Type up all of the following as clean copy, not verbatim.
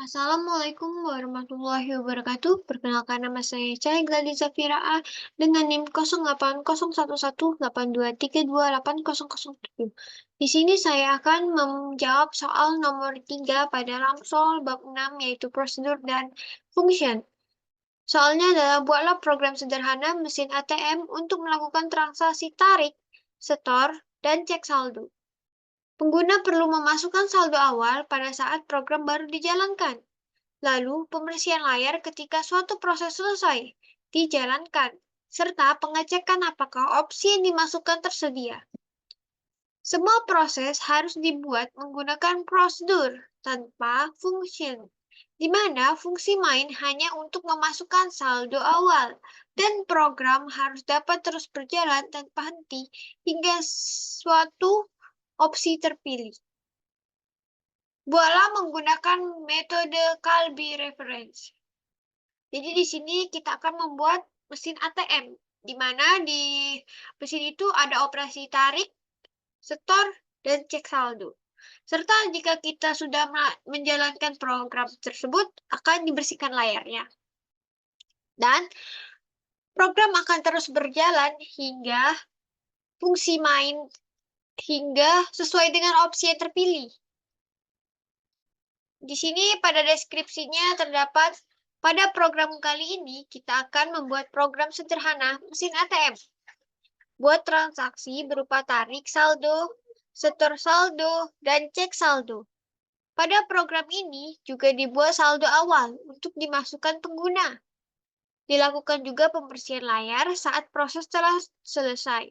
Assalamualaikum warahmatullahi wabarakatuh. Perkenalkan nama saya Cai Gladys Zafira A dengan NIM 08011823280007. Di sini saya akan menjawab soal nomor 3 pada Ramsol bab 6 yaitu prosedur dan function. Soalnya adalah buatlah program sederhana mesin ATM untuk melakukan transaksi tarik, setor, dan cek saldo. Pengguna perlu memasukkan saldo awal pada saat program baru dijalankan. Lalu, pembersihan layar ketika suatu proses selesai dijalankan, serta pengecekan apakah opsi yang dimasukkan tersedia. Semua proses harus dibuat menggunakan prosedur tanpa function, di mana fungsi main hanya untuk memasukkan saldo awal, dan program harus dapat terus berjalan tanpa henti hingga suatu opsi terpilih. Buatlah menggunakan metode Kalbi Reference. Jadi di sini kita akan membuat mesin ATM, di mana di mesin itu ada operasi tarik, setor, dan cek saldo. Serta jika kita sudah menjalankan program tersebut, akan dibersihkan layarnya. Dan program akan terus berjalan hingga fungsi main hingga sesuai dengan opsi yang terpilih. Di sini pada deskripsinya terdapat pada program kali ini kita akan membuat program sederhana mesin ATM. Buat transaksi berupa tarik saldo, setor saldo, dan cek saldo. Pada program ini juga dibuat saldo awal untuk dimasukkan pengguna. Dilakukan juga pembersihan layar saat proses telah selesai.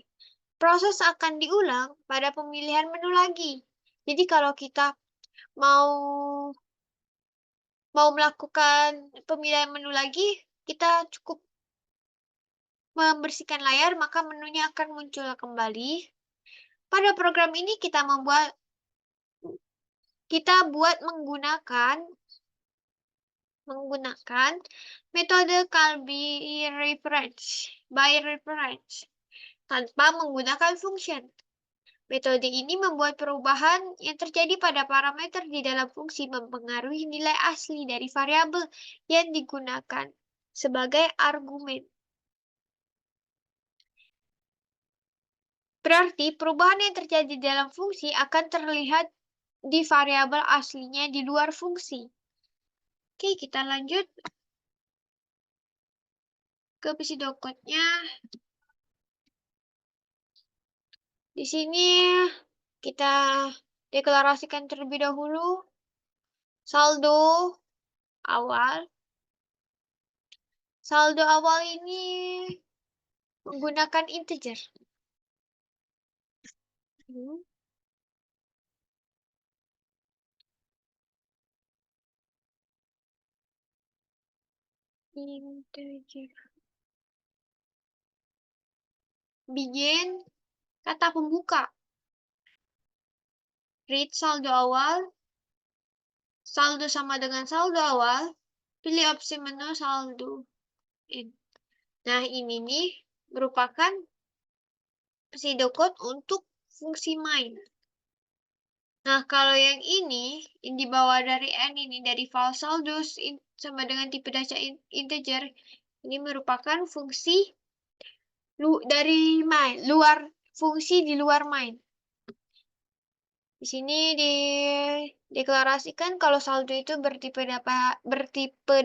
Proses akan diulang pada pemilihan menu lagi. Jadi kalau kita mau melakukan pemilihan menu lagi, kita cukup membersihkan layar, maka menunya akan muncul kembali. Pada program ini kita buat menggunakan metode Kalbi Reference by Reference tanpa menggunakan function. Metode ini membuat perubahan yang terjadi pada parameter di dalam fungsi mempengaruhi nilai asli dari variabel yang digunakan sebagai argumen. Berarti perubahan yang terjadi dalam fungsi akan terlihat di variabel aslinya di luar fungsi. Oke, kita lanjut ke pseudocode-nya. Di sini kita deklarasikan terlebih dahulu saldo awal. Saldo awal ini menggunakan integer. Integer. Begin kata pembuka. Read saldo awal. Saldo sama dengan saldo awal. Pilih opsi menu saldo. Nah, ini nih merupakan pseudocode untuk fungsi main. Nah, kalau yang ini dibawa dari N ini dari file saldo sama dengan tipe data integer, ini merupakan fungsi dari main, fungsi di luar main. Di sini dideklarasikan kalau saldo itu bertipe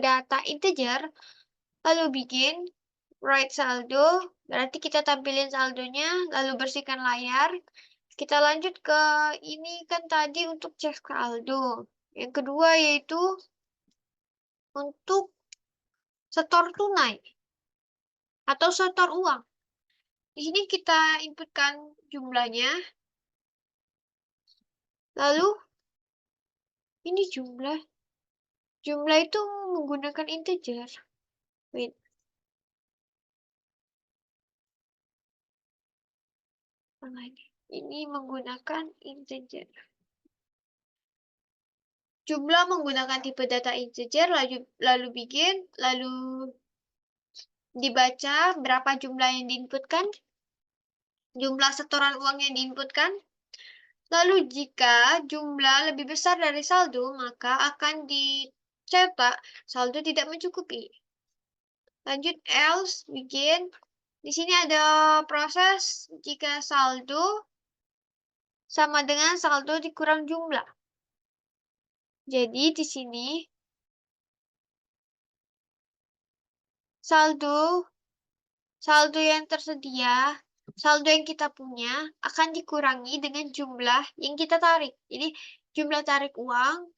data integer, lalu begin write saldo, berarti kita tampilin saldonya, lalu bersihkan layar. Kita lanjut ke ini kan tadi untuk cek saldo. Yang kedua yaitu untuk setor tunai atau setor uang. Di sini kita inputkan jumlahnya. Lalu ini jumlah. Jumlah itu menggunakan integer. Wait. Ini menggunakan integer. Jumlah menggunakan tipe data integer, lalu begin, lalu dibaca berapa jumlah yang diinputkan, jumlah setoran uang yang diinputkan. Lalu jika jumlah lebih besar dari saldo, maka akan cetak, saldo tidak mencukupi. Lanjut else, begin. Di sini ada proses jika saldo sama dengan saldo dikurang jumlah. Jadi di sini saldo yang tersedia, saldo yang kita punya akan dikurangi dengan jumlah yang kita tarik. Jadi jumlah tarik uang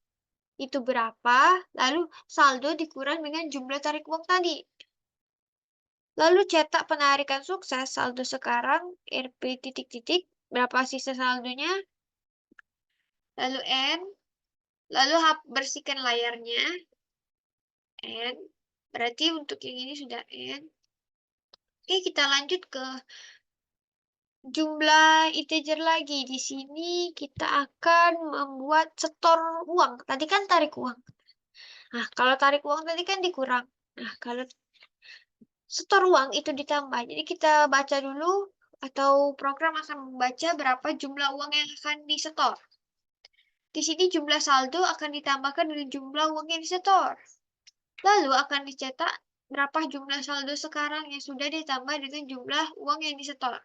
itu berapa, lalu saldo dikurang dengan jumlah tarik uang tadi. Lalu cetak penarikan sukses, saldo sekarang, RP titik-titik, berapa sisa saldonya, lalu N, lalu bersihkan layarnya, N, berarti untuk yang ini sudah N. Oke, kita lanjut ke jumlah integer lagi. Di sini kita akan membuat setor uang. Tadi kan tarik uang. Nah, kalau tarik uang tadi kan dikurang. Nah, kalau setor uang itu ditambah. Jadi kita baca dulu atau program akan membaca berapa jumlah uang yang akan disetor. Di sini jumlah saldo akan ditambahkan dengan jumlah uang yang disetor. Lalu akan dicetak berapa jumlah saldo sekarang yang sudah ditambah dengan jumlah uang yang disetor.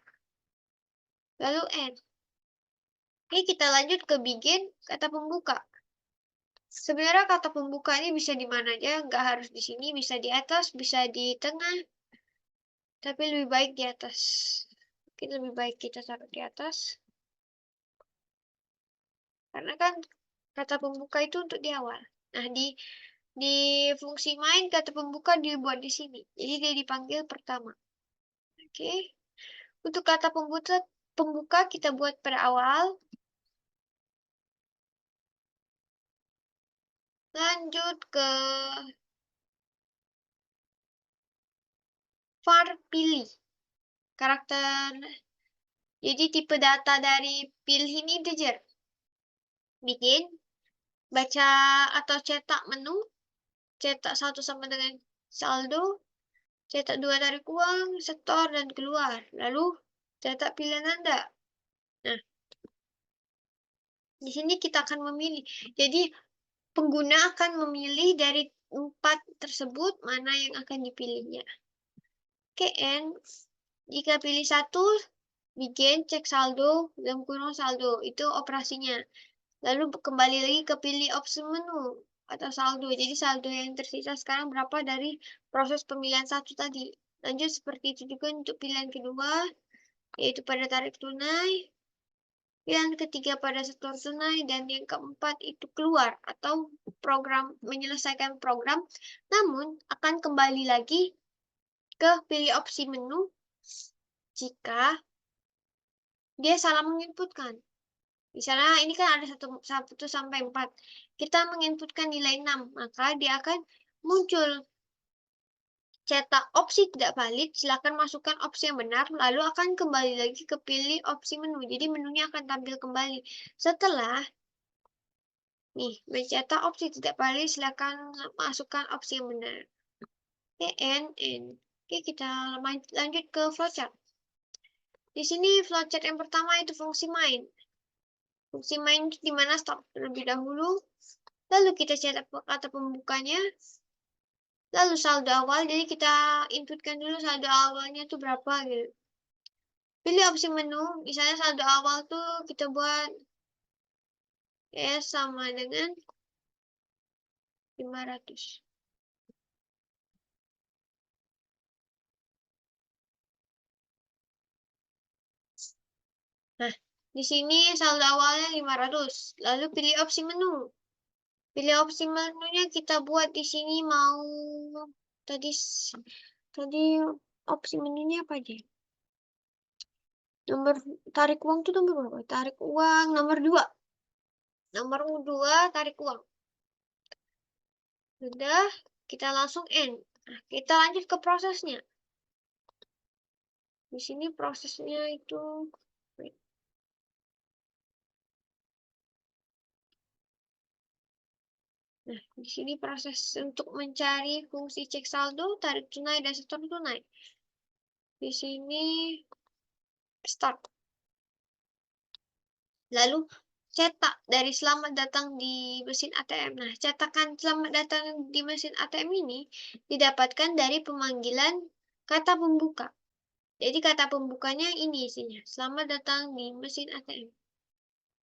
Lalu N. Oke, kita lanjut ke begin kata pembuka. Sebenarnya kata pembuka ini bisa di mana aja, nggak harus di sini, bisa di atas, bisa di tengah, tapi lebih baik di atas. Mungkin lebih baik kita taruh di atas. Karena kan kata pembuka itu untuk di awal. Nah, di fungsi main kata pembuka dibuat di sini. Jadi dia dipanggil pertama. Oke. Untuk kata pembuka kita buat pada awal. Lanjut ke var pilih. Karakter. Jadi tipe data dari pilih ini integer. Bikin, baca atau cetak menu, cetak 1 sama dengan saldo, cetak 2 tarik uang, setor, dan keluar. Lalu cetak pilihan Anda. Nah, di sini kita akan memilih. Jadi pengguna akan memilih dari 4 tersebut mana yang akan dipilihnya. Oke, N. Jika pilih 1, bikin cek saldo dan kurang saldo. Itu operasinya. Lalu kembali lagi ke pilih opsi menu atau saldo. Jadi saldo yang tersisa sekarang berapa dari proses pemilihan 1 tadi. Lanjut seperti itu juga untuk pilihan kedua, yaitu pada tarik tunai. Pilihan ketiga pada setor tunai, dan yang keempat itu keluar atau program menyelesaikan program, namun akan kembali lagi ke pilih opsi menu jika dia salah menginputkan. Misalnya ini kan ada 1 sampai 4. Kita menginputkan nilai 6, maka dia akan muncul cetak opsi tidak valid, silakan masukkan opsi yang benar, lalu akan kembali lagi ke pilih opsi menu. Jadi menunya akan tampil kembali. Setelah nih, mencetak opsi tidak valid, silakan masukkan opsi yang benar. Oke, N. Oke, kita lanjut ke flowchart. Di sini flowchart yang pertama itu fungsi main. Fungsi main di mana start terlebih dahulu. Lalu kita cetak kata pembukanya. Lalu saldo awal, jadi kita inputkan dulu saldo awalnya itu berapa gitu. Pilih opsi menu, misalnya saldo awal tuh kita buat sama dengan 500. Nah, di sini saldo awalnya 500. Lalu pilih opsi menu. Pilih opsi menunya kita buat di sini mau tadi opsi menunya apa aja? Nomor tarik uang tuh nomor berapa? Tarik uang nomor 2. Nomor 2 tarik uang. Sudah, kita langsung N. Nah, kita lanjut ke prosesnya. Di sini prosesnya itu nah, di sini proses untuk mencari fungsi cek saldo, tarik tunai, dan setor tunai. Di sini start. Lalu cetak dari selamat datang di mesin ATM. Nah, cetakan selamat datang di mesin ATM ini didapatkan dari pemanggilan kata pembuka. Jadi kata pembukanya ini isinya, selamat datang di mesin ATM.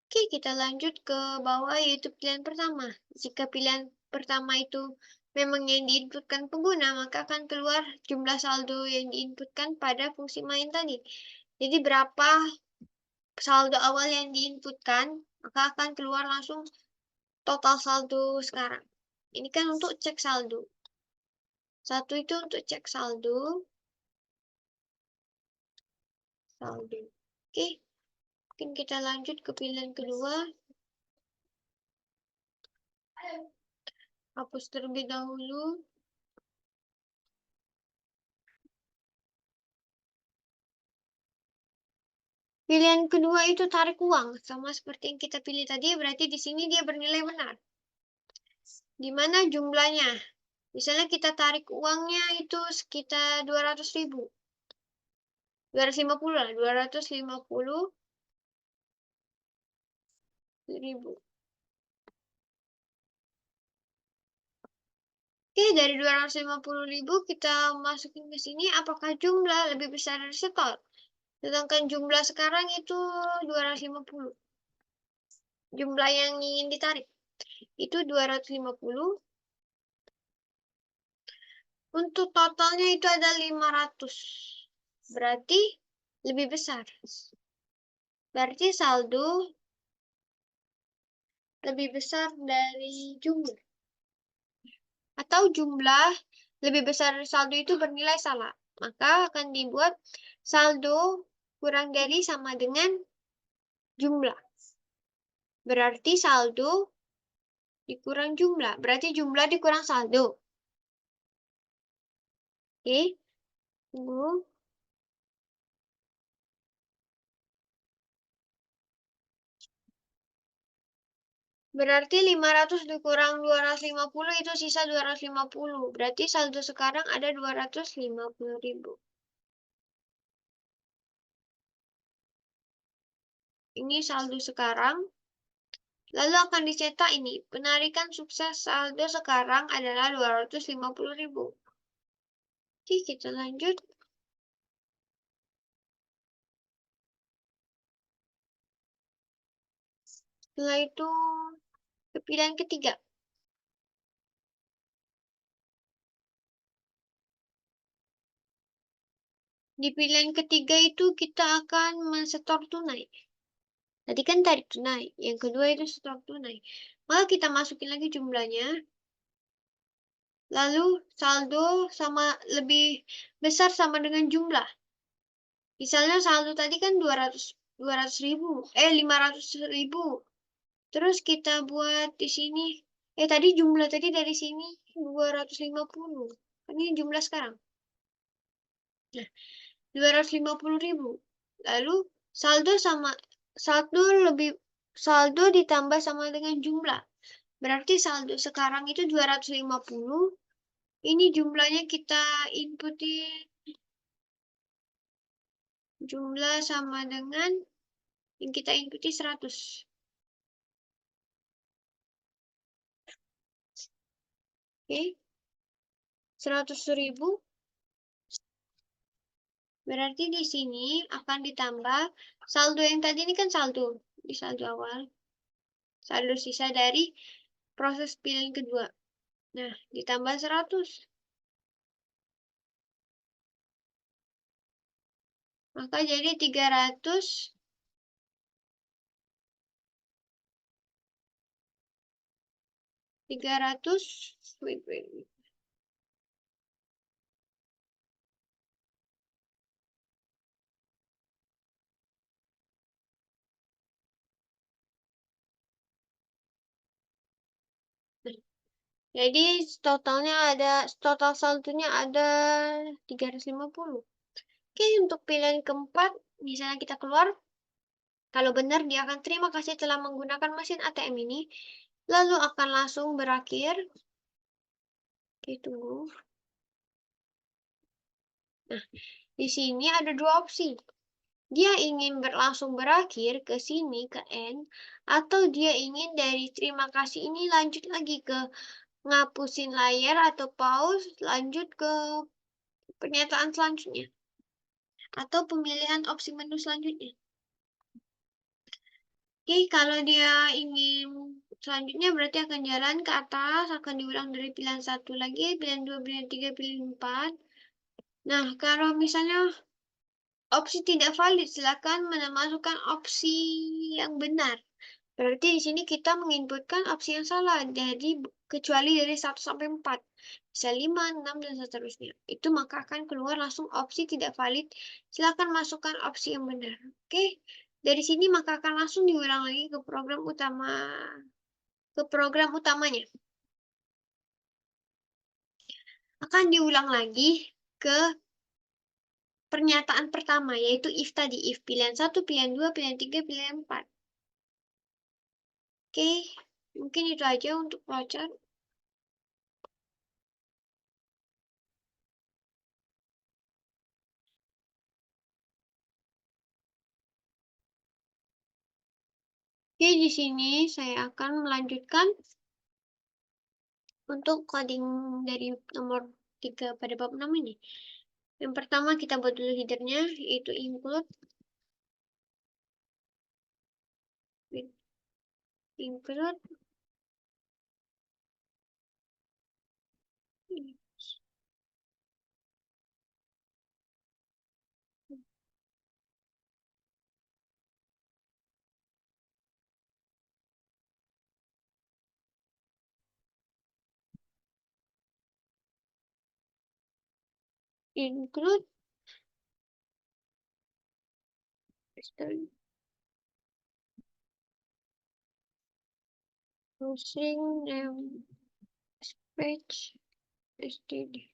Oke, kita lanjut ke bawah yaitu pilihan pertama. Jika pilihan pertama itu memang yang diinputkan pengguna, maka akan keluar jumlah saldo yang diinputkan pada fungsi main tadi. Jadi berapa saldo awal yang diinputkan, maka akan keluar langsung total saldo sekarang. Ini kan untuk cek saldo. Satu itu untuk cek saldo. Oke, mungkin kita lanjut ke pilihan kedua. Hapus terlebih dahulu. Pilihan kedua itu tarik uang. Sama seperti yang kita pilih tadi, berarti di sini dia bernilai benar. Di mana jumlahnya? Misalnya kita tarik uangnya itu sekitar 200.000. 250 lah, 250.000. Oke, dari 250.000 kita masukin ke sini, apakah jumlah lebih besar dari setor? Sedangkan jumlah sekarang itu 250. Jumlah yang ingin ditarik itu 250. Untuk totalnya itu ada 500. Berarti lebih besar. Berarti saldo lebih besar dari jumlah. Atau jumlah lebih besar dari saldo itu bernilai salah. Maka akan dibuat saldo kurang dari sama dengan jumlah. Berarti saldo dikurang jumlah. Berarti jumlah dikurang saldo. Oke, tunggu. Berarti 500 dikurang 250 itu sisa 250. Berarti saldo sekarang ada 250.000. Ini saldo sekarang. Lalu akan dicetak ini. Penarikan sukses saldo sekarang adalah 250.000. Oke, kita lanjut. Setelah itu ke pilihan ketiga. Di pilihan ketiga itu kita akan mensetor tunai. Tadi kan tarik tunai. Yang kedua itu setor tunai. Maka kita masukin lagi jumlahnya. Lalu saldo sama lebih besar sama dengan jumlah. Misalnya saldo tadi kan 200.000. 500.000. Terus kita buat di sini. Tadi jumlah tadi dari sini 250. Ini jumlah sekarang. Nah, 250.000. Lalu saldo ditambah sama dengan jumlah. Berarti saldo sekarang itu 250. Ini jumlahnya kita inputin. Jumlah sama dengan yang kita inputi 100. Oke. 100.000. Berarti di sini akan ditambah saldo yang tadi ini kan saldo. Di saldo awal. Saldo sisa dari proses pilihan kedua. Nah, ditambah 100. Maka jadi 300. 300. Wait. Jadi total saldonya ada 350. Oke, untuk pilihan keempat, misalnya kita keluar, kalau benar dia akan terima kasih telah menggunakan mesin ATM ini, lalu akan langsung berakhir. Oke, tunggu. Nah, di sini ada dua opsi. Dia ingin langsung berakhir ke sini, ke end, atau dia ingin dari terima kasih ini lanjut lagi ke ngapusin layar atau pause, lanjut ke pernyataan selanjutnya, atau pemilihan opsi menu selanjutnya. Oke, kalau dia ingin selanjutnya berarti akan jalan ke atas, akan diulang dari pilihan 1 lagi, pilihan 2, pilihan 3, pilihan 4. Nah, kalau misalnya opsi tidak valid, silakan memasukkan opsi yang benar. Berarti di sini kita menginputkan opsi yang salah, jadi kecuali dari 1 sampai 4. Bisa 5, 6, dan seterusnya. Itu maka akan keluar langsung opsi tidak valid. Silakan masukkan opsi yang benar. Oke. Dari sini maka akan langsung diulang lagi ke program utamanya. Akan diulang lagi ke pernyataan pertama, yaitu if tadi. If pilihan 1, pilihan 2, pilihan 3, pilihan 4. Oke, mungkin itu aja untuk flowchart. Oke, di sini saya akan melanjutkan untuk coding dari nomor 3 pada bab 6 ini. Yang pertama kita buat dulu headernya, yaitu include include using page std.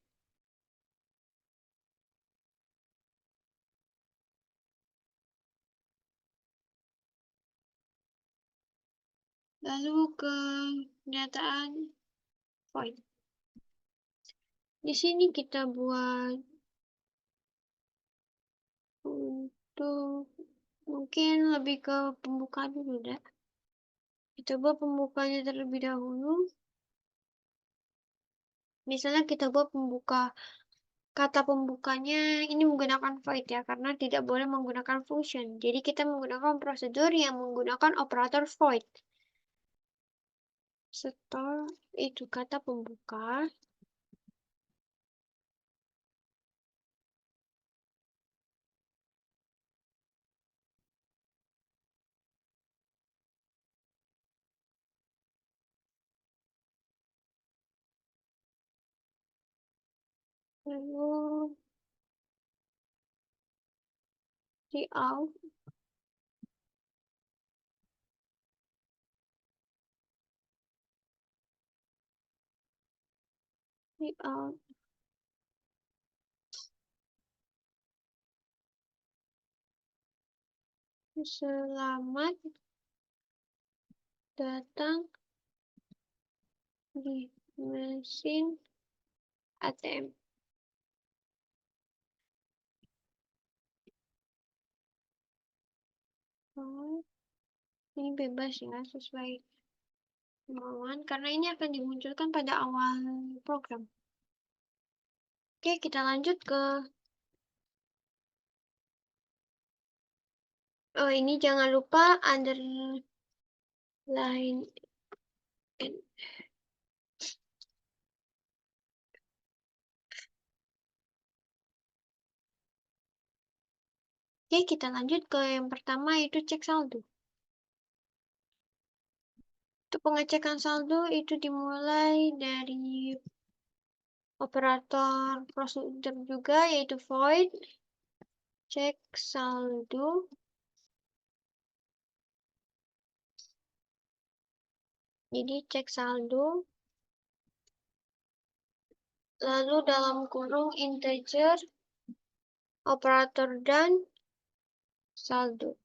Lalu ke pernyataan void. Di sini kita buat untuk mungkin lebih ke pembuka dulu dah. Kita buat pembukanya terlebih dahulu. Misalnya kita buat kata pembukanya ini menggunakan void ya, karena tidak boleh menggunakan function. Jadi kita menggunakan prosedur yang menggunakan operator void. Store itu kata pembuka. Lalu out. Selamat datang di mesin ATM. Oh, ini bebas ya, sesuai kemauan, karena ini akan dimunculkan pada awal program. Oke, kita lanjut ke ini jangan lupa underline N. Oke, kita lanjut ke yang pertama, yaitu cek saldo. Untuk pengecekan saldo itu dimulai dari operator prosedur juga, yaitu void cek saldo. Jadi cek saldo, lalu dalam kurung integer, operator dan saldo.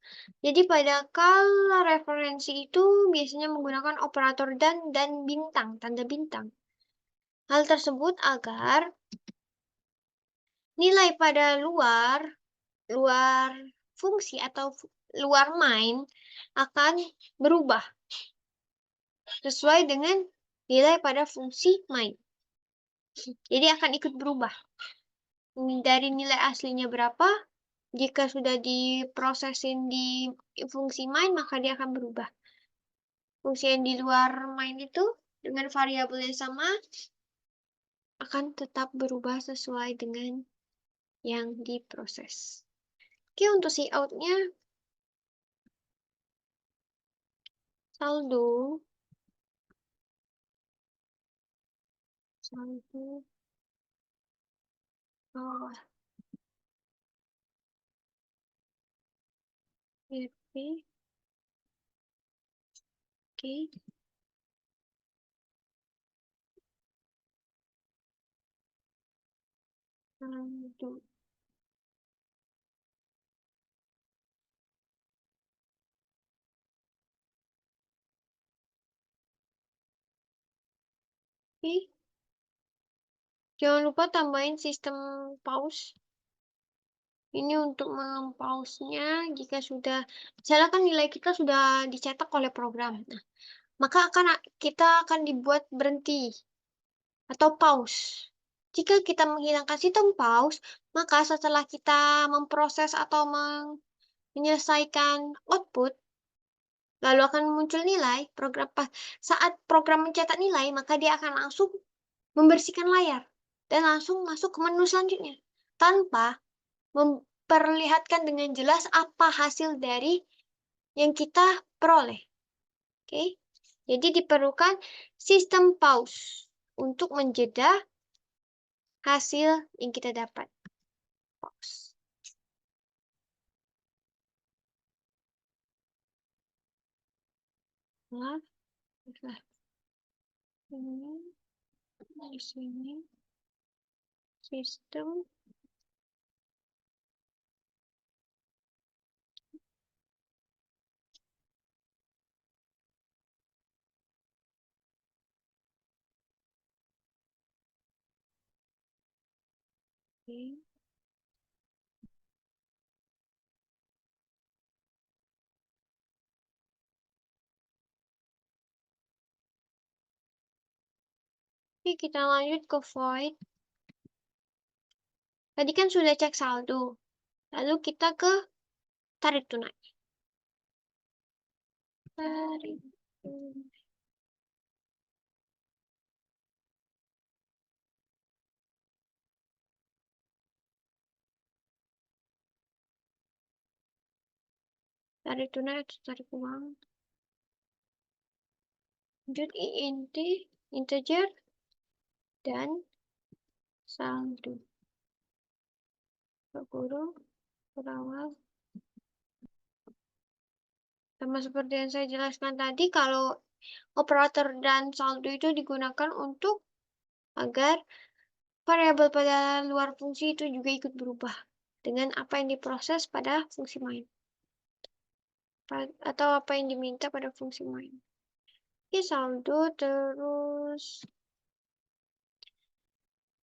Jadi pada kala referensi itu biasanya menggunakan operator dan bintang, tanda bintang. Hal tersebut agar nilai pada luar fungsi atau luar main akan berubah sesuai dengan nilai pada fungsi main. Jadi akan ikut berubah. Dari nilai aslinya berapa, jika sudah diprosesin di fungsi main, maka dia akan berubah. Fungsi yang di luar main itu dengan variabel yang sama akan tetap berubah sesuai dengan yang diproses. Oke, untuk si out-nya, saldo bawah RP, oke, saldo, oke. Jangan lupa tambahin sistem pause. Ini untuk mempause-nya jika sudah, misalnya kan nilai kita sudah dicetak oleh program. Nah, maka kita akan dibuat berhenti atau pause. Jika kita menghilangkan sistem pause, maka setelah kita memproses atau menyelesaikan output, lalu akan muncul nilai, saat program mencetak nilai, maka dia akan langsung membersihkan layar dan langsung masuk ke menu selanjutnya tanpa memperlihatkan dengan jelas apa hasil dari yang kita peroleh. Oke, jadi diperlukan sistem pause untuk menjeda hasil yang kita dapat. Pause. Nah, ini di sini sistem ini. Oke, kita lanjut ke void. Tadi kan sudah cek saldo. Lalu kita ke tarik tunai. Tarik tunai. Tarik tunai atau tarik uang. Lanjut INT, integer, dan saldo. Guru, berawal. Sama seperti yang saya jelaskan tadi, kalau operator dan saldo itu digunakan untuk agar variabel pada luar fungsi itu juga ikut berubah dengan apa yang diproses pada fungsi main atau apa yang diminta pada fungsi main. Oke, saldo terus.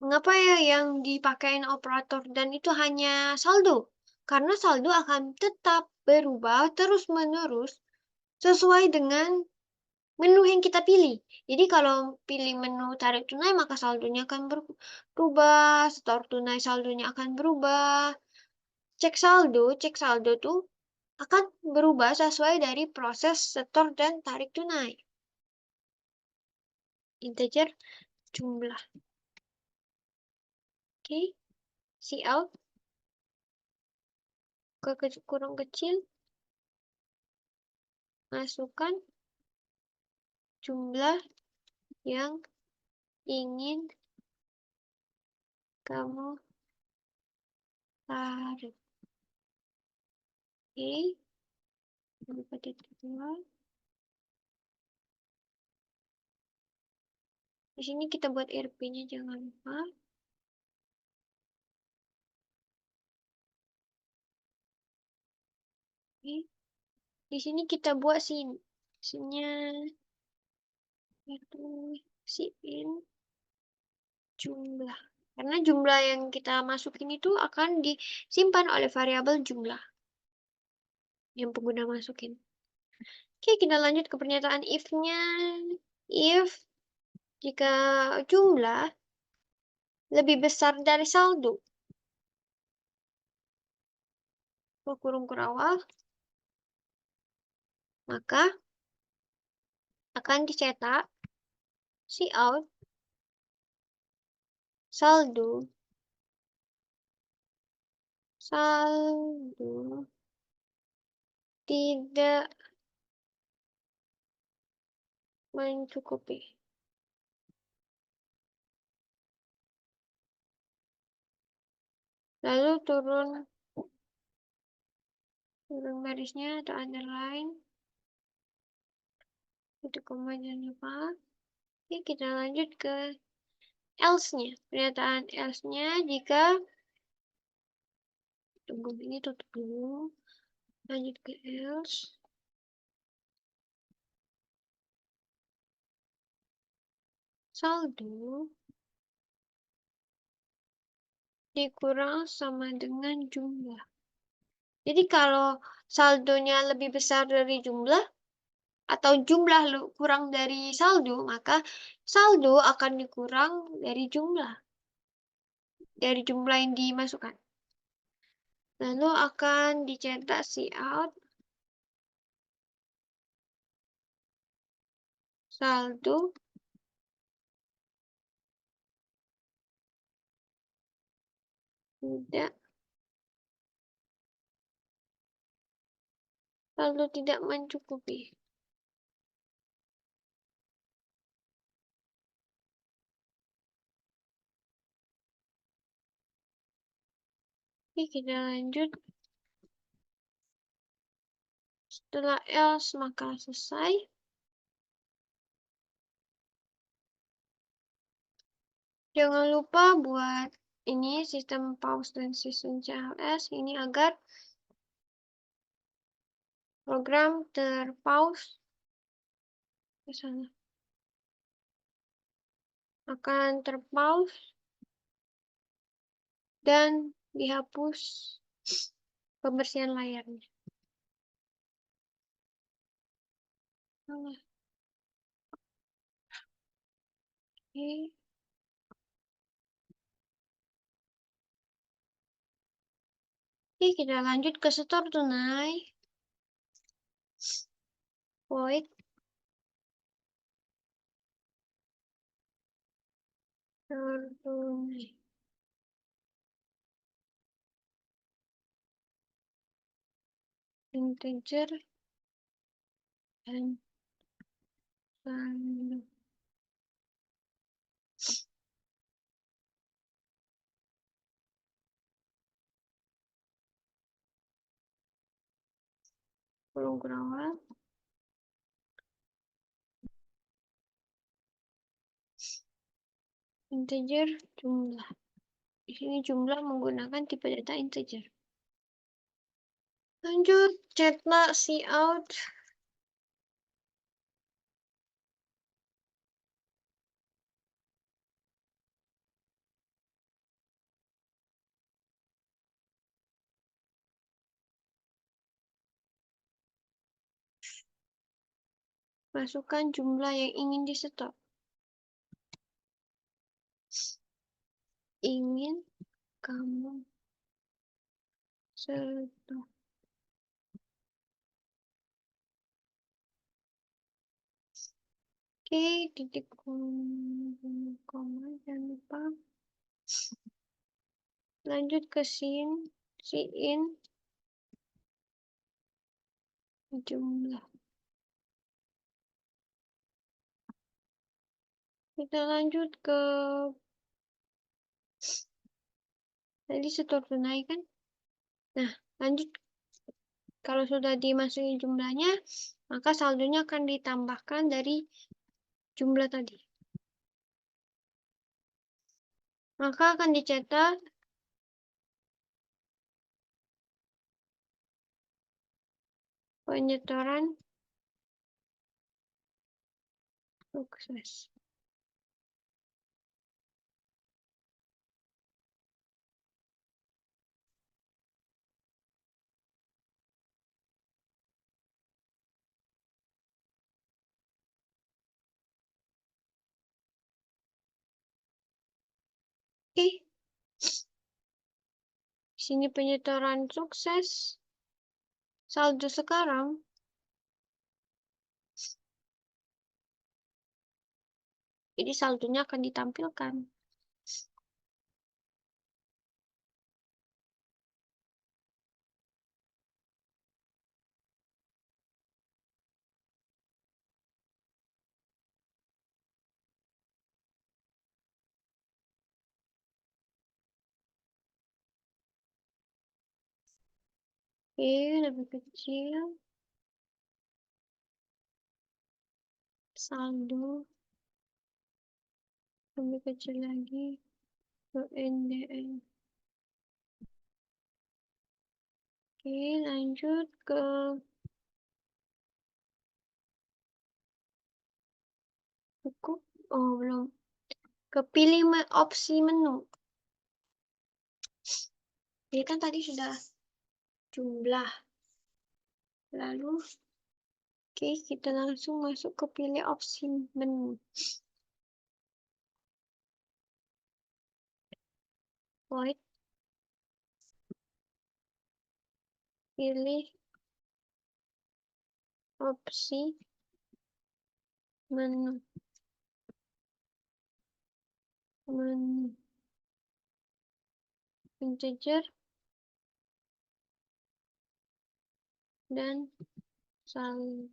Mengapa ya yang dipakai operator dan itu hanya saldo? Karena saldo akan tetap berubah terus-menerus sesuai dengan menu yang kita pilih. Jadi kalau pilih menu tarik tunai, maka saldonya akan berubah, store tunai saldonya akan berubah. Cek saldo tuh akan berubah sesuai dari proses store dan tarik tunai. Integer jumlah. Oke, cout ke kurung kecil, masukkan jumlah yang ingin kamu tarik. Oke, lupa titik dua. Di sini kita buat RP-nya, jangan lupa. Oke. Di sini kita buat sini-nya itu in jumlah. Karena jumlah yang kita masukin itu akan disimpan oleh variabel jumlah. yang pengguna masukin. Oke, kita lanjut ke pernyataan if-nya. If jika jumlah lebih besar dari saldo, kurung kurawal, maka akan dicetak cout saldo tidak mencukupi. Lalu turun barisnya atau underline, itu koma jangan lupa. Oke, kita lanjut ke else-nya. Pernyataan else-nya jika, tunggu ini tutup dulu. Lanjut ke else. Saldo dikurang sama dengan jumlah. Jadi kalau saldonya lebih besar dari jumlah, atau jumlah kurang dari saldo, maka saldo akan dikurang dari jumlah yang dimasukkan. Lalu akan dicetak cout saldo tidak mencukupi. Oke, kita lanjut. Setelah else maka selesai. Jangan lupa buat ini sistem pause dan sistem CLS ini agar program terpause ke sana. Akan terpause dan dihapus pembersihan layarnya. Oke. Oke, kita lanjut ke setor tunai. Void setor tunai. Integer dan saldo. Kurung kurawal. Integer jumlah. Di sini jumlah menggunakan tipe data integer. Lanjut, cetak cout masukkan jumlah yang ingin disetor. Ingin kamu setor. Oke, titik koma, jangan lupa. Lanjut ke sin jumlah. Kita lanjut ke tadi setor tunai kan. Nah, lanjut. Kalau sudah dimasuki jumlahnya, maka saldonya akan ditambahkan dari jumlah tadi. Maka akan dicetak penyetoran sukses. Oke, sini penyetoran sukses. Saldo sekarang, jadi saldonya akan ditampilkan. Oke, lebih kecil. Saldo lebih kecil lagi. UNDN. Oke, lanjut ke cukup. Oh, belum. Kepilih opsi menu. Ini kan tadi sudah jumlah. Lalu, oke, kita langsung masuk ke pilih opsi menu. Void. Pilih opsi menu. Menu. Integer dan saldo.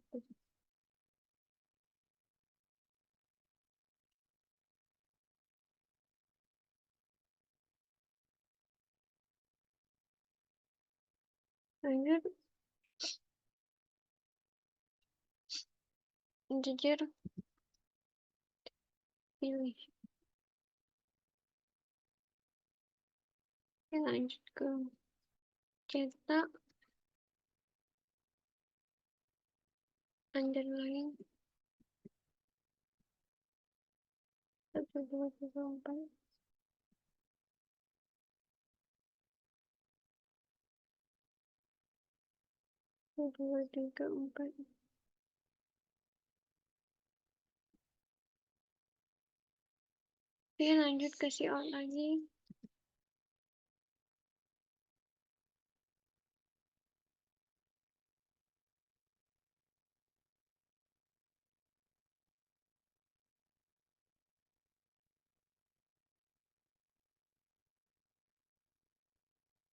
Lanjut, integer pilih. Oke, lanjut ke cetak underline 1, 2, 3, 4. 1, 2, 3, 4. Oke, lanjut ke si out lagi.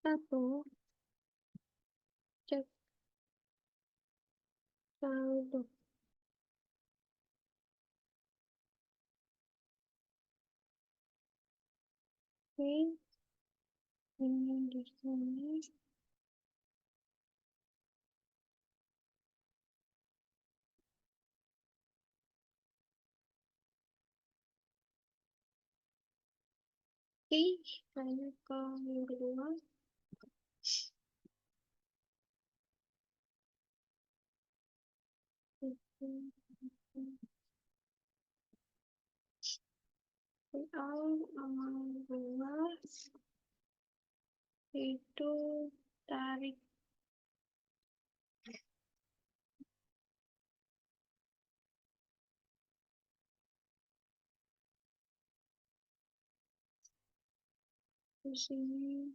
Satu, cek saldo. Oke, ini di sini. Oke, lanjut ke yang kedua. Nomor 2 itu tarik di sini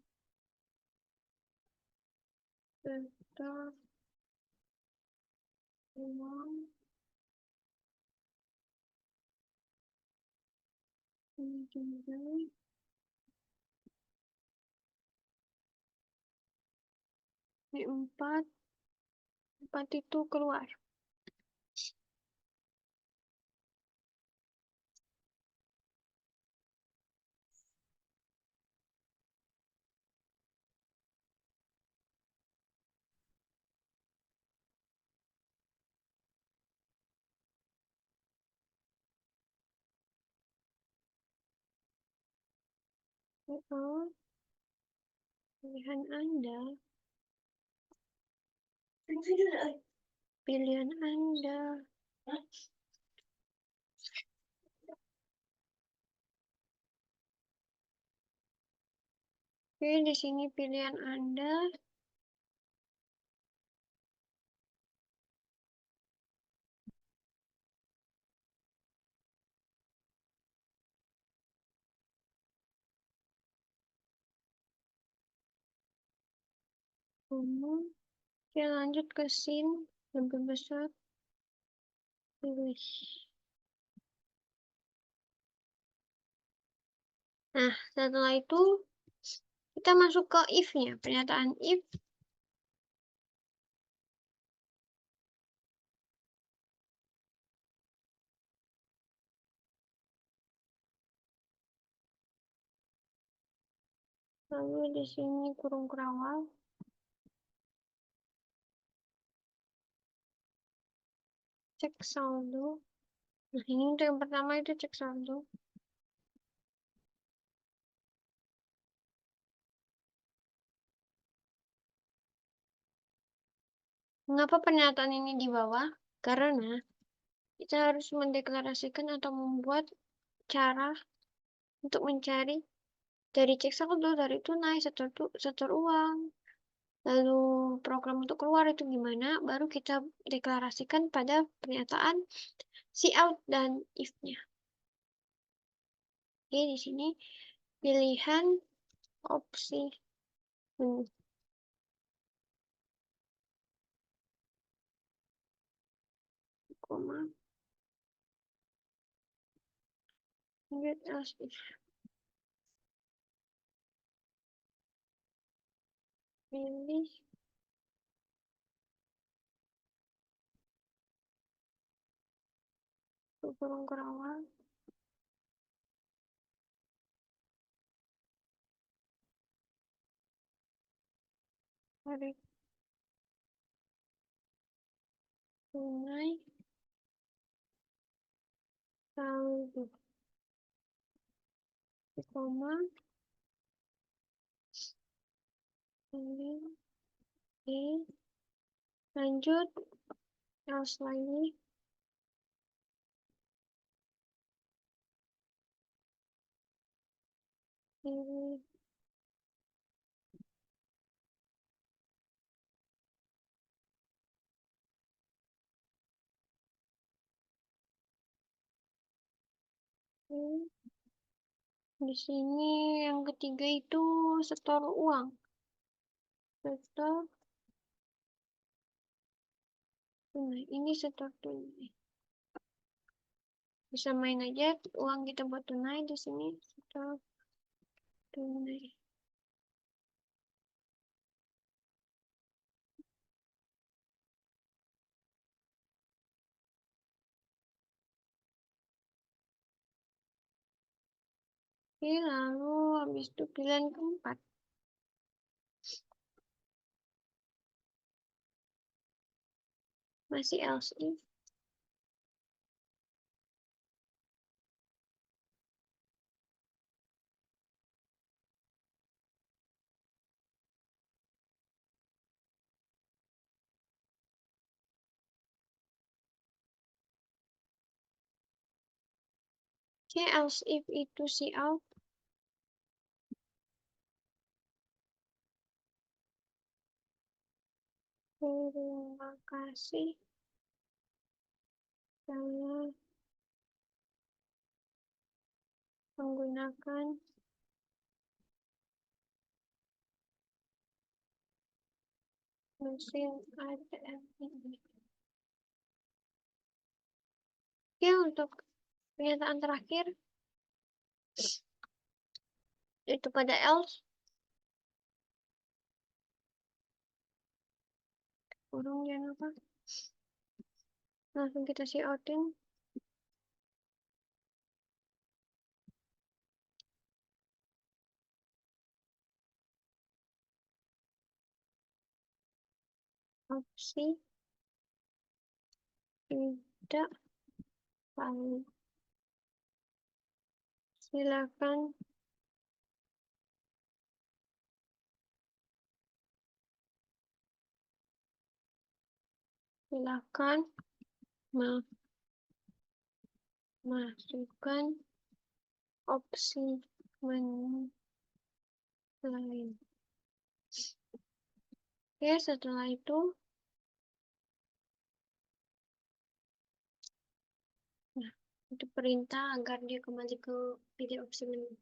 serta uang ini juga ini 4 itu keluar. Layout pilihan Anda, pilihan Anda. Oke, di sini pilihan Anda. Oke, lanjut ke scene lebih besar. Pilih. Nah, setelah itu kita masuk ke if-nya. Pernyataan if lalu di sini kurung kerawal. Cek saldo. Nah, ini untuk yang pertama itu cek saldo. Mengapa pernyataan ini di bawah? Karena kita harus mendeklarasikan atau membuat cara untuk mencari dari cek saldo, dari tunai, setor uang, lalu program untuk keluar itu gimana, baru kita deklarasikan pada pernyataan see out dan if-nya. Oke, di sini pilihan opsi koma get else if pilih kurung kerawal tarik tunai saldo koma pilih lanjut else lagi pilih di sini yang ketiga itu setor uang. Setor tunai. Ini setor tunai. Bisa main aja uang kita buat tunai di sini setor tunai. Oke, lalu habis itu pilihan keempat. Masih else if. Oke, else if itu see out. Terima kasih telah menggunakan mesin ATM ini. Oke, untuk pernyataan terakhir itu pada else. Kurung jangan apa. Langsung kita see outin. Opsi tidak valid. Silakan masukkan opsi menu lain. Oke, setelah itu nah, itu perintah agar dia kembali ke pilih opsi menu.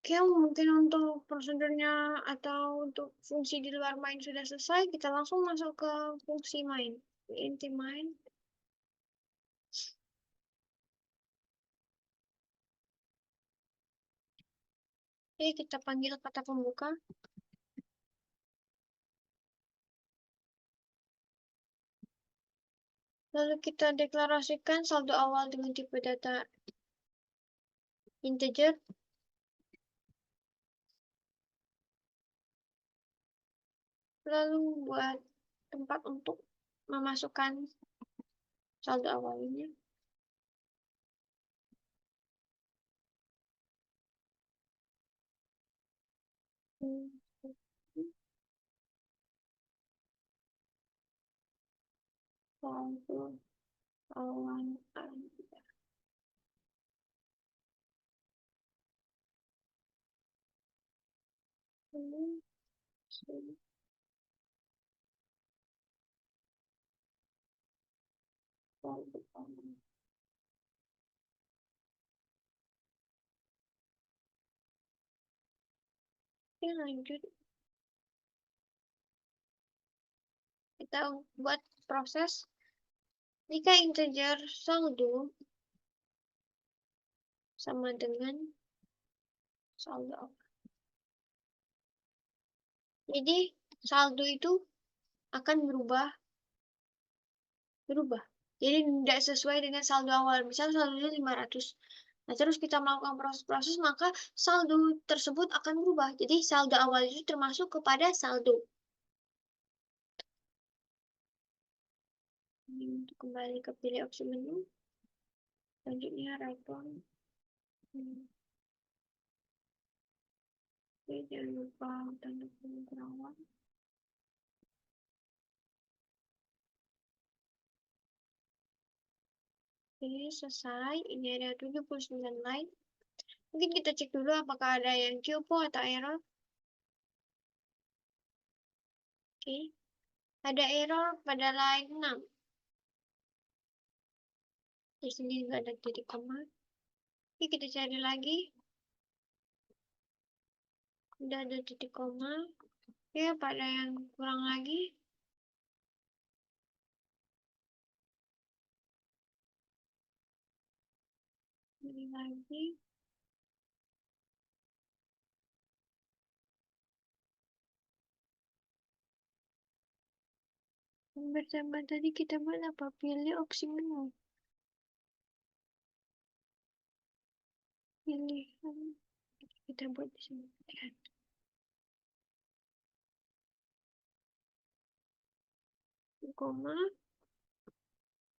Oke, mungkin untuk prosedurnya atau untuk fungsi di luar main sudah selesai, kita langsung masuk ke fungsi main. Inti main. Oke, kita panggil kata pembuka. Lalu kita deklarasikan saldo awal dengan tipe data integer. Lalu buat tempat untuk memasukkan saldo awalnya. Saldo awal Anda. Saldo awal. Oke, lanjut. Kita buat proses. Jika integer saldo sama dengan saldo awal. Jadi saldo itu akan berubah. Jadi tidak sesuai dengan saldo awal. Misal saldonya 500. Nah, terus kita melakukan proses-proses, maka saldo tersebut akan berubah. Jadi saldo awal itu termasuk kepada saldo. Untuk kembali ke pilih opsi menu. Selanjutnya return. Oke, jangan lupa tanda pemrograman. Oke, selesai. Ini ada 79 line. Mungkin kita cek dulu apakah ada yang typo atau error. Oke. Ada error pada line 6. Di sini nggak ada titik koma. Oke, kita cari lagi. Udah ada titik koma. Oke, pada yang kurang lagi. Ini lagi. Pertama tadi kita buat apa? Pilih opsi menu. Pilih. Kita buat di sini. Lihat. Koma.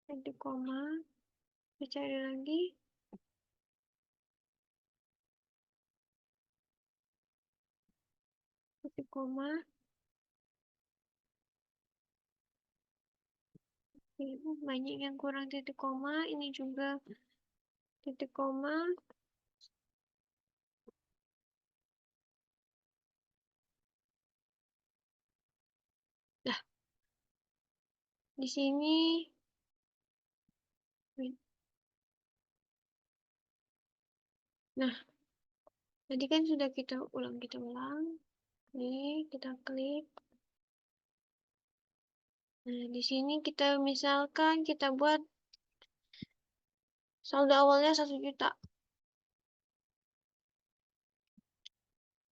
Titik koma. Kita cari lagi. Titik koma. Banyak yang kurang titik koma. Ini juga titik koma. Nah, di sini. Nah, tadi kan sudah kita ulang. Nih, kita klik. Nah, di sini kita misalkan kita buat saldo awalnya 1 juta.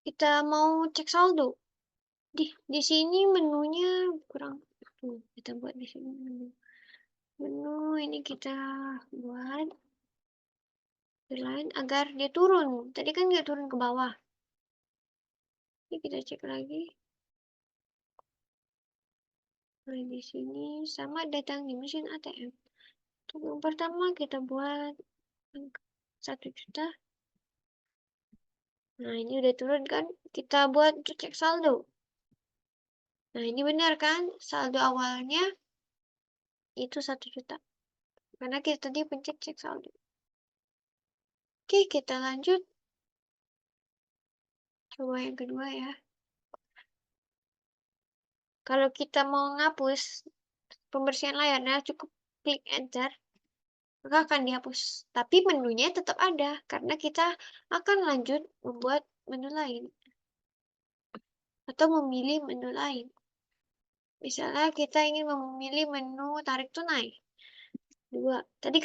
Kita mau cek saldo. Di sini menunya kurang. Kita buat di sini menu. Menu ini kita buat lain agar dia turun. Tadi kan nggak turun ke bawah. Ini kita cek lagi. Nah, di sini sama datang di mesin ATM. Untuk yang pertama kita buat 1 juta. Nah, ini udah turun kan? Kita buat untuk cek saldo. Nah, ini benar kan? Saldo awalnya itu 1 juta. Karena kita tadi pencet cek saldo. Oke, kita lanjut. Coba yang kedua ya. Kalau kita mau ngapus pembersihan layarnya, cukup klik enter. Maka akan dihapus. Tapi menunya tetap ada. Karena kita akan lanjut membuat menu lain atau memilih menu lain. Misalnya kita ingin memilih menu tarik tunai. 2. Tadi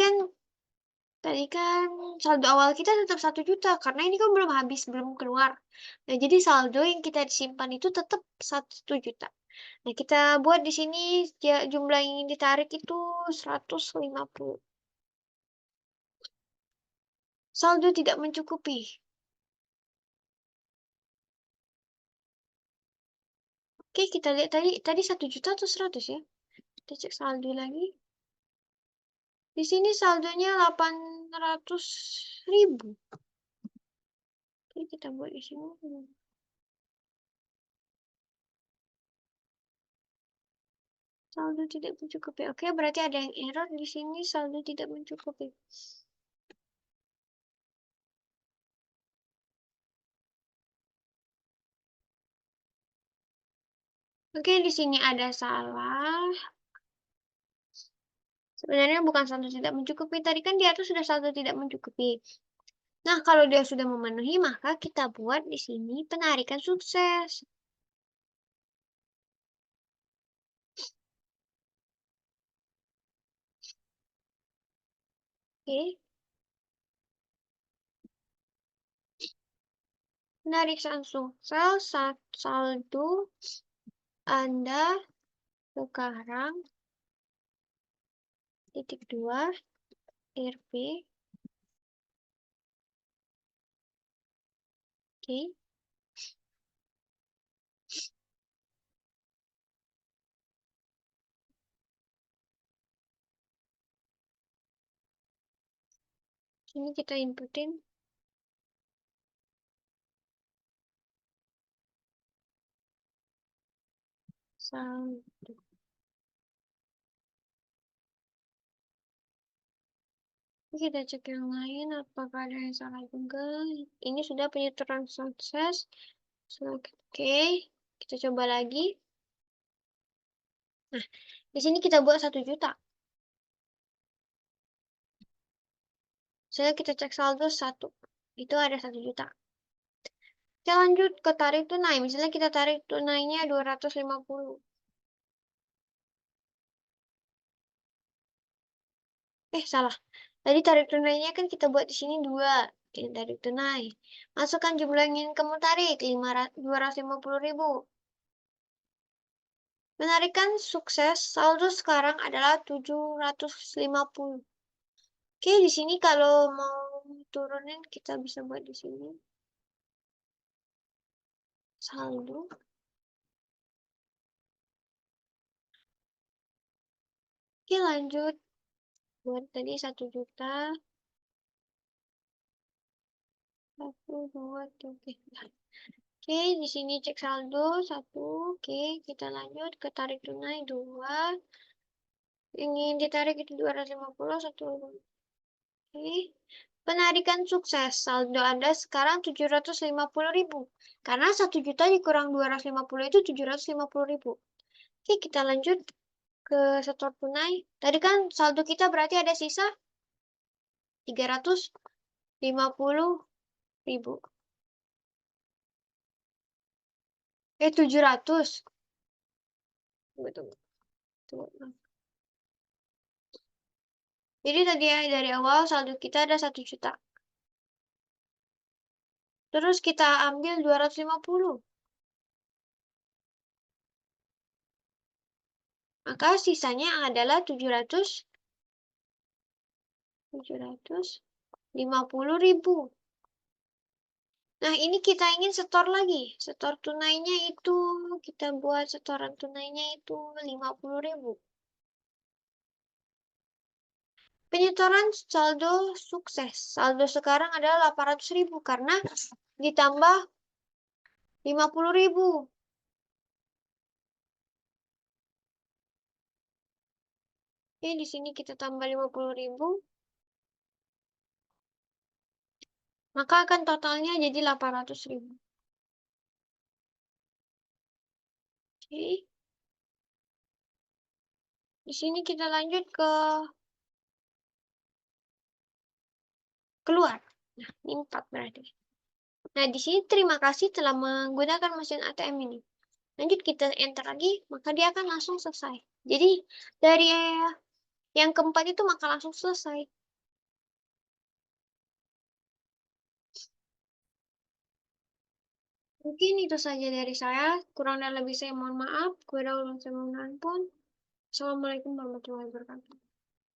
kan saldo awal kita tetap 1 juta karena ini kan belum habis, belum keluar. Nah, jadi saldo yang kita simpan itu tetap 1 juta. Nah, kita buat di sini jumlah yang ingin ditarik itu 150. Saldo tidak mencukupi. Oke, kita lihat tadi 1 juta atau 100 ya. Kita cek saldo lagi. Di sini saldonya 800.000. Oke, kita buat di sini. Saldo tidak mencukupi. Oke, berarti ada yang error di sini, saldo tidak mencukupi. Oke, di sini ada salah. Sebenarnya bukan saldo tidak mencukupi. Tadi kan di atas sudah saldo tidak mencukupi. Nah, kalau dia sudah memenuhi, maka kita buat di sini penarikan sukses. Oke. Penarikan sukses saldo Anda sekarang titik 2 RP. Oke. Sini kita inputin saldo. Kita cek yang lain apakah ada yang salah juga. Ini sudah penyetoran sukses. Oke, kita coba lagi. Nah, di sini kita buat 1 juta. Saya kita cek saldo 1. Itu ada 1 juta. Kita lanjut ke tarik tunai. Misalnya kita tarik tunainya 250. Salah. Tadi tarik tunainya kan kita buat di sini 2. Ini tarik tunai. Masukkan jumlah yang ingin kamu tarik, 250.000. Penarikan sukses, saldo sekarang adalah 750. Oke, di sini kalau mau turunin kita bisa buat di sini. Saldo. Oke, lanjut. Buat tadi 1 juta. 1, 2, 3. Oke, di sini cek saldo 1. Oke, kita lanjut ke tarik tunai 2. Ingin ditarik itu 250, 1. Oke. Penarikan sukses. Saldo Anda sekarang 750.000. Karena 1 juta dikurang 250 itu 750.000. Oke, kita lanjut ke setor tunai. Tadi kan saldo kita berarti ada sisa 350.000. 700. Tunggu, tunggu. Jadi tadi ya, dari awal saldo kita ada 1 juta. Terus kita ambil 250. Maka sisanya adalah 750.000. Nah, ini kita ingin setor lagi. Setor tunainya itu, kita buat setoran tunainya itu 50.000. Penyetoran saldo sukses. Saldo sekarang adalah 800.000 karena ditambah 50.000. Oke, di sini kita tambah 50.000. Maka akan totalnya jadi 800.000. Oke. Di sini kita lanjut ke keluar. Nah, ini 4 berarti. Nah, di sini terima kasih telah menggunakan mesin ATM ini. Lanjut kita enter lagi, maka dia akan langsung selesai. Jadi dari yang keempat itu maka langsung selesai. Mungkin itu saja dari saya, kurang dan lebih saya mohon maaf. Kurang saya mohon ampun. Assalamualaikum warahmatullahi wabarakatuh.